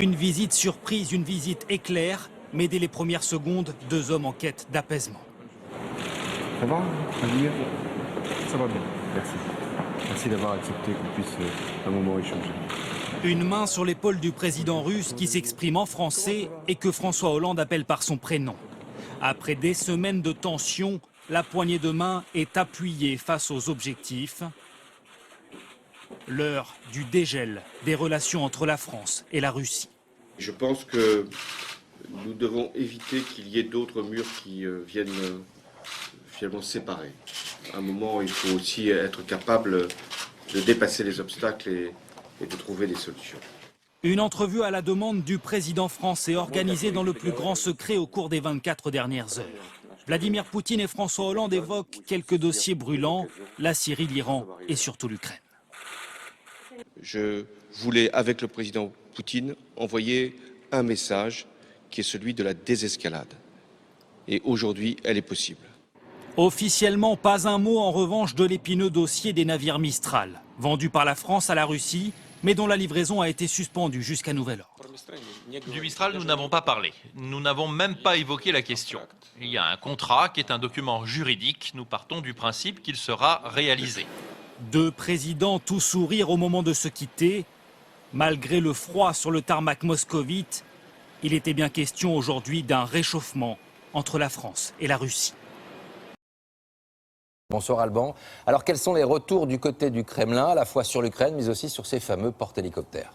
Une visite surprise, une visite éclair, mais dès les premières secondes, deux hommes en quête d'apaisement. Ça va, Vladimir? Ça va bien, merci. Merci d'avoir accepté qu'on puisse un moment échanger. Une main sur l'épaule du président russe qui s'exprime en français et que François Hollande appelle par son prénom. Après des semaines de tension, la poignée de main est appuyée face aux objectifs. L'heure du dégel des relations entre la France et la Russie. Je pense que nous devons éviter qu'il y ait d'autres murs qui viennent finalement séparer. À un moment, il faut aussi être capable de dépasser les obstacles et de trouver des solutions. Une entrevue à la demande du président français organisée dans le plus grand secret au cours des 24 dernières heures. Vladimir Poutine et François Hollande évoquent quelques dossiers brûlants, la Syrie, l'Iran et surtout l'Ukraine. Je voulais, avec le président Poutine, envoyer un message qui est celui de la désescalade. Et aujourd'hui, elle est possible. Officiellement, pas un mot en revanche de l'épineux dossier des navires Mistral, vendus par la France à la Russie, mais dont la livraison a été suspendue jusqu'à nouvel ordre. Du Mistral, nous n'avons pas parlé. Nous n'avons même pas évoqué la question. Il y a un contrat qui est un document juridique. Nous partons du principe qu'il sera réalisé. Deux présidents tout sourire au moment de se quitter. Malgré le froid sur le tarmac moscovite, il était bien question aujourd'hui d'un réchauffement entre la France et la Russie. Bonsoir Alban. Alors quels sont les retours du côté du Kremlin, à la fois sur l'Ukraine, mais aussi sur ces fameux porte-hélicoptères ?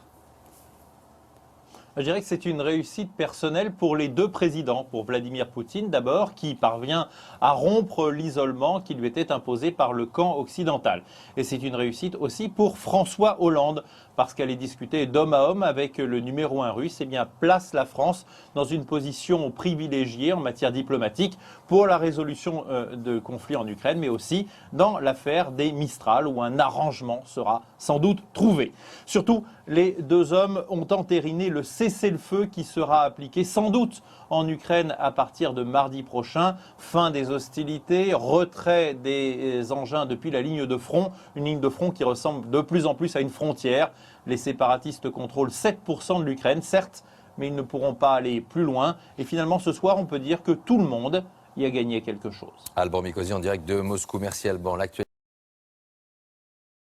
Je dirais que c'est une réussite personnelle pour les deux présidents. Pour Vladimir Poutine d'abord, qui parvient à rompre l'isolement qui lui était imposé par le camp occidental. Et c'est une réussite aussi pour François Hollande, parce qu'elle est discutée d'homme à homme avec le numéro 1 russe, et bien place la France dans une position privilégiée en matière diplomatique pour la résolution de conflits en Ukraine, mais aussi dans l'affaire des Mistral, où un arrangement sera sans doute trouvé. Surtout, les deux hommes ont entériné le cessez-le-feu qui sera appliqué sans doute en Ukraine à partir de mardi prochain. Fin des hostilités, retrait des engins depuis la ligne de front, une ligne de front qui ressemble de plus en plus à une frontière. Les séparatistes contrôlent 7% de l'Ukraine, certes, mais ils ne pourront pas aller plus loin. Et finalement, ce soir, on peut dire que tout le monde y a gagné quelque chose. Alban Mikosi en direct de Moscou. Merci Alban.